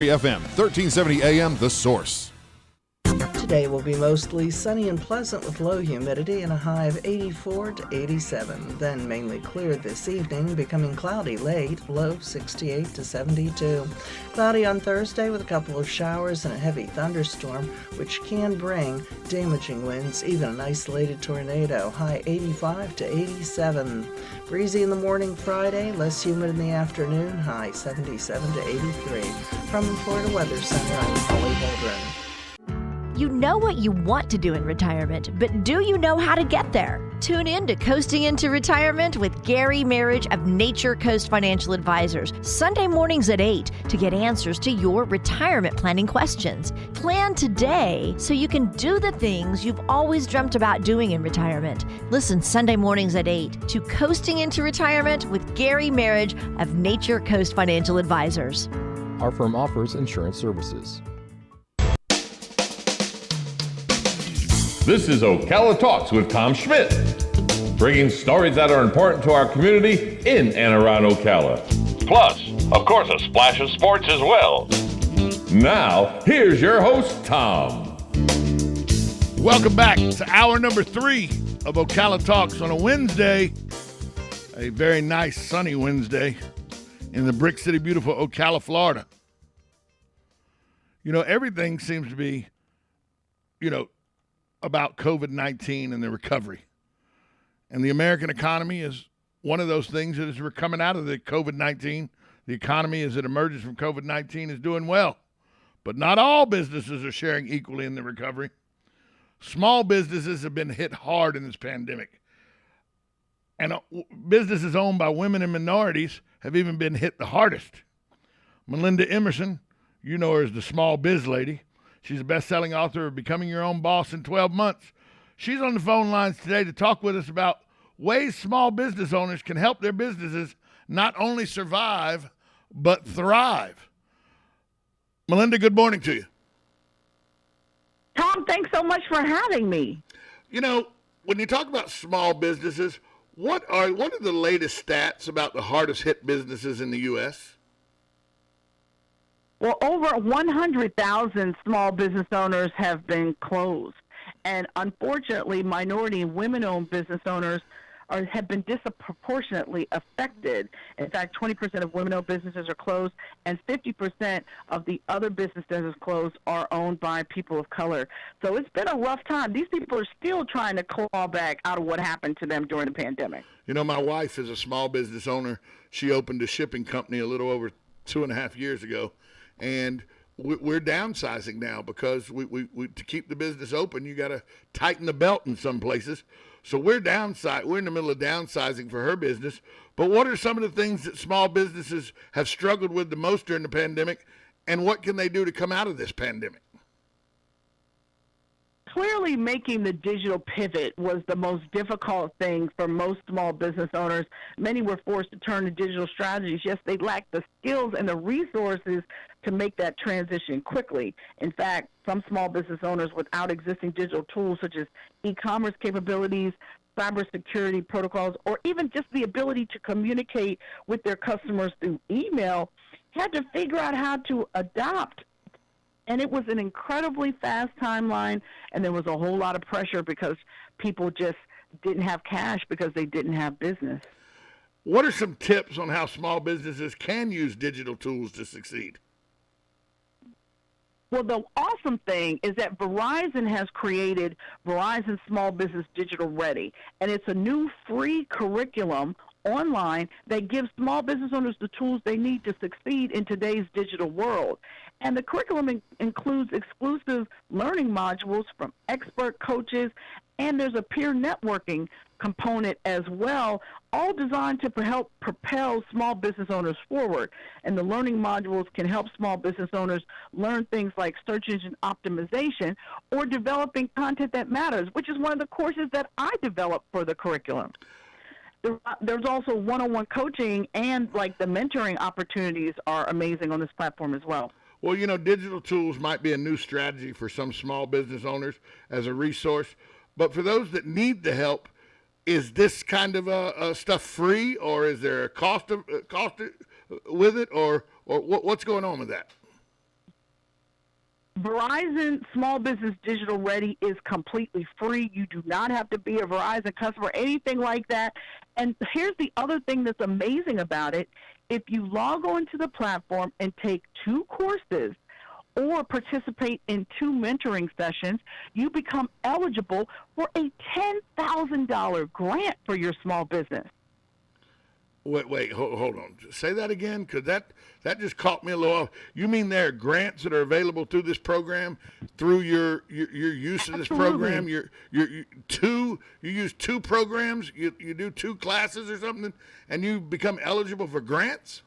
FM 1370 AM The Source. Today will be mostly sunny and pleasant with low humidity and a high of 84 to 87. Then mainly clear this evening, becoming cloudy late, low 68 to 72. Cloudy on Thursday with a couple of showers and a heavy thunderstorm, which can bring damaging winds, even an isolated tornado, high 85 to 87. Breezy in the morning Friday, less humid in the afternoon, high 77 to 83. From the Florida Weather Center, I'm Holly Holdren. You know what you want to do in retirement, but do you know how to get there? Tune in to Coasting into Retirement with Gary Marriage of Nature Coast Financial Advisors, Sunday mornings at 8 to get answers to your retirement planning questions. Plan today so you can do the things you've always dreamt about doing in retirement. Listen Sunday mornings at 8 to Coasting into Retirement with Gary Marriage of Nature Coast Financial Advisors. Our firm offers insurance services. This is Ocala Talks with Tom Schmidt, bringing stories that are important to our community in and around Ocala. Plus, of course, a splash of sports as well. Now, here's your host, Tom. Welcome back to hour number 3 of Ocala Talks on a Wednesday, a very nice sunny Wednesday in the Brick City, beautiful Ocala, Florida. You know, everything seems to be, about COVID-19 and the recovery. And the American economy is one of those things that is coming out of the COVID-19. The economy, as it emerges from COVID-19, is doing well. But not all businesses are sharing equally in the recovery. Small businesses have been hit hard in this pandemic. And businesses owned by women and minorities have even been hit the hardest. Melinda Emerson, you know her as the small biz lady. She's a best-selling author of Becoming Your Own Boss in 12 Months. She's on the phone lines today to talk with us about ways small business owners can help their businesses not only survive, but thrive. Melinda, good morning to you. Tom, thanks so much for having me. You know, when you talk about small businesses, what are the latest stats about the hardest hit businesses in the U.S.? Well, over 100,000 small business owners have been closed. And unfortunately, minority and women-owned business owners have been disproportionately affected. In fact, 20% of women-owned businesses are closed, and 50% of the other businesses closed are owned by people of color. So it's been a rough time. These people are still trying to claw back out of what happened to them during the pandemic. You know, my wife is a small business owner. She opened a shipping company a little over 2.5 years ago. And we're downsizing now because we to keep the business open, you got to tighten the belt in some places. So we're in the middle of downsizing for her business. But what are some of the things that small businesses have struggled with the most during the pandemic, and what can they do to come out of this pandemic? Clearly, making the digital pivot was the most difficult thing for most small business owners. Many were forced to turn to digital strategies. Yes, they lacked the skills and the resources to make that transition quickly. In fact, some small business owners without existing digital tools such as e-commerce capabilities, cybersecurity protocols, or even just the ability to communicate with their customers through email had to figure out how to adopt. And it was an incredibly fast timeline, and there was a whole lot of pressure because people just didn't have cash because they didn't have business. What are some tips on how small businesses can use digital tools to succeed? Well, the awesome thing is that Verizon has created Verizon Small Business Digital Ready, and it's a new free curriculum online that gives small business owners the tools they need to succeed in today's digital world. And the curriculum includes exclusive learning modules from expert coaches, and there's a peer networking component as well, all designed to help propel small business owners forward. And the learning modules can help small business owners learn things like search engine optimization or developing content that matters, which is one of the courses that I developed for the curriculum. There's also one-on-one coaching, and like the mentoring opportunities are amazing on this platform as well. Well, you know, digital tools might be a new strategy for some small business owners as a resource, but for those that need the help, is this kind of stuff free, or is there a cost with it, or what's going on with that? Verizon Small Business Digital Ready is completely free. You do not have to be a Verizon customer, anything like that. And here's the other thing that's amazing about it. If you log on to the platform and take 2 courses or participate in 2 mentoring sessions, you become eligible for a $10,000 grant for your small business. Wait, hold on. Say that again, because that just caught me a little off. You mean there are grants that are available through this program, through your use of this program? You use 2 programs, you do 2 classes or something, and you become eligible for grants?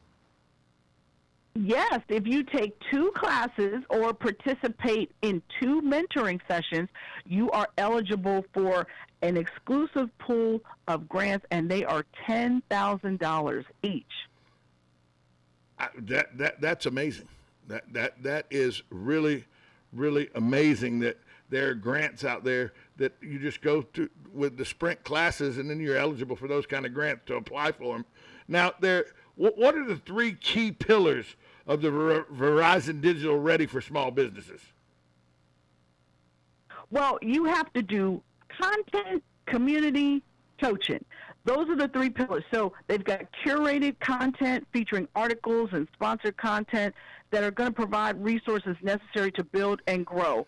Yes, if you take 2 classes or participate in 2 mentoring sessions, you are eligible for an exclusive pool of grants, and they are $10,000 each. That's amazing. That is really, really amazing that there are grants out there that you just go to with the sprint classes, and then you're eligible for those kind of grants to apply for them. Now, what are the 3 key pillars of the Verizon Digital Ready for small businesses? Well, you have to do content, community, coaching. Those are the 3 pillars. So they've got curated content featuring articles and sponsored content that are going to provide resources necessary to build and grow.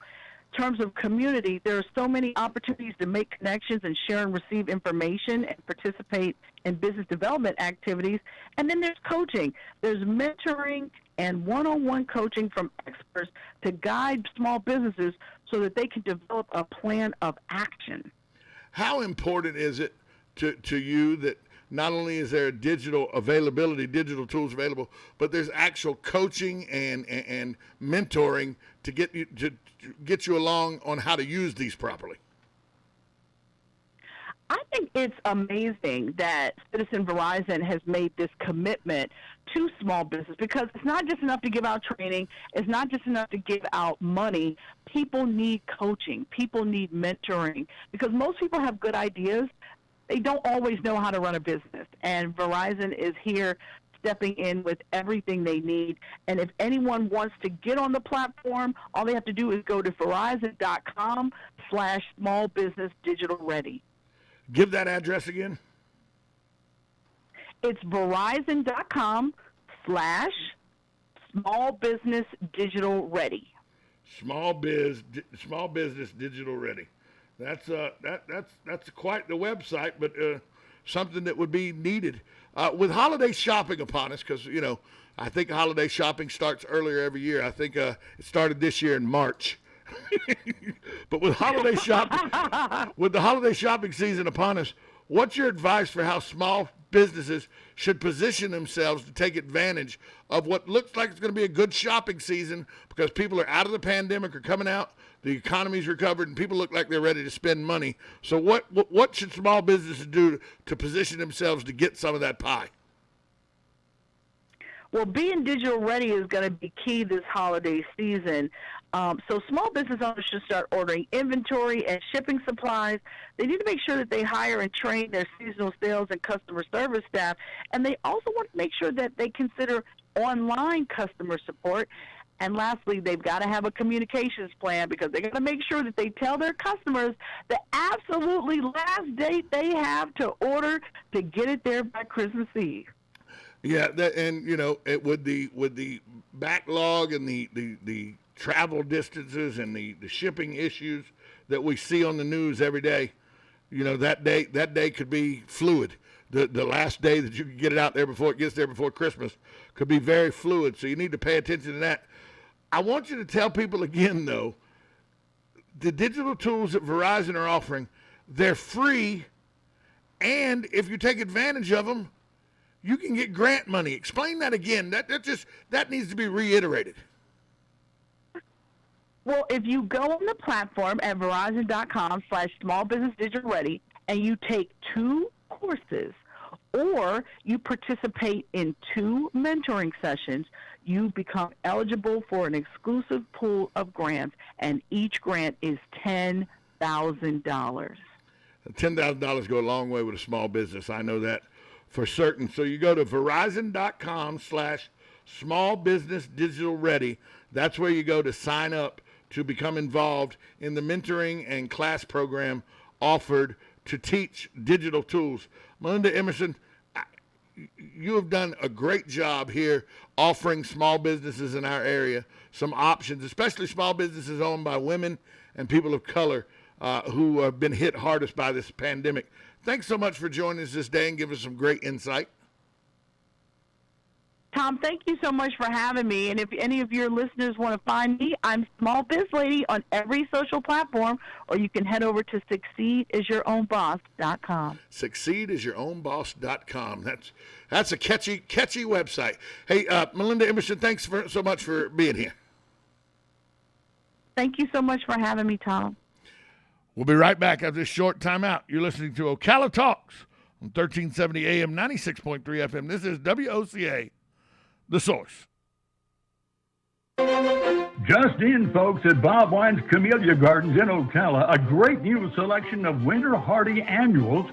In terms of community, there are so many opportunities to make connections and share and receive information and participate in business development activities. And then there's coaching. There's mentoring and one-on-one coaching from experts to guide small businesses so that they can develop a plan of action. How important is it to you that not only is there digital tools available, but there's actual coaching and mentoring to get you along on how to use these properly? I think it's amazing that Citizen Verizon has made this commitment to small business, because it's not just enough to give out training. It's not just enough to give out money. People need coaching. People need mentoring, because most people have good ideas. They don't always know how to run a business, and Verizon is here stepping in with everything they need. And if anyone wants to get on the platform, all they have to do is go to verizon.com/smallbusinessdigitalready. Give that address again. It's verizon.com/smallbusinessdigitalready. Small business digital ready. That's quite the website, but something that would be needed with holiday shopping upon us, because I think holiday shopping starts earlier every year. I think it started this year in March. But with the holiday shopping season upon us, what's your advice for how small businesses should position themselves to take advantage of what looks like it's going to be a good shopping season, because people are out of the pandemic or coming out, the economy's recovered, and people look like they're ready to spend money. So what should small businesses do to position themselves to get some of that pie? Well, being digital ready is going to be key this holiday season. So small business owners should start ordering inventory and shipping supplies. They need to make sure that they hire and train their seasonal sales and customer service staff. And they also want to make sure that they consider online customer support. And lastly, they've got to have a communications plan, because they got to make sure that they tell their customers the absolutely last date they have to order to get it there by Christmas Eve. Yeah, with the backlog and the travel distances and the shipping issues that we see on the news every day, that day could be fluid. The last day that you can get it out there before it gets there before Christmas could be very fluid. So you need to pay attention to that. I want you to tell people again, though, the digital tools that Verizon are offering, they're free, and if you take advantage of them, you can get grant money. Explain that again. That needs to be reiterated. Well, if you go on the platform at verizon.com/smallbusinessdigitalready and you take 2 courses or you participate in 2 mentoring sessions, you become eligible for an exclusive pool of grants, and each grant is $10,000. $10,000 go a long way with a small business. I know that for certain. So you go to verizon.com/smallbusinessdigitalready. That's where you go to sign up to become involved in the mentoring and class program offered to teach digital tools. Melinda Emerson, you have done a great job here offering small businesses in our area some options, especially small businesses owned by women and people of color who have been hit hardest by this pandemic. Thanks so much for joining us this day and giving us some great insight. Tom, thank you so much for having me. And if any of your listeners want to find me, I'm Small Biz Lady on every social platform, or you can head over to succeedisyourownboss.com. Succeedisyourownboss.com. That's a catchy website. Hey, Melinda Emerson, thanks so much for being here. Thank you so much for having me, Tom. We'll be right back after this short timeout. You're listening to Ocala Talks on 1370 AM, 96.3 FM. This is WOCA, The Source. Just in, folks, at Bob Wine's Camellia Gardens in Ocala, a great new selection of winter hardy annuals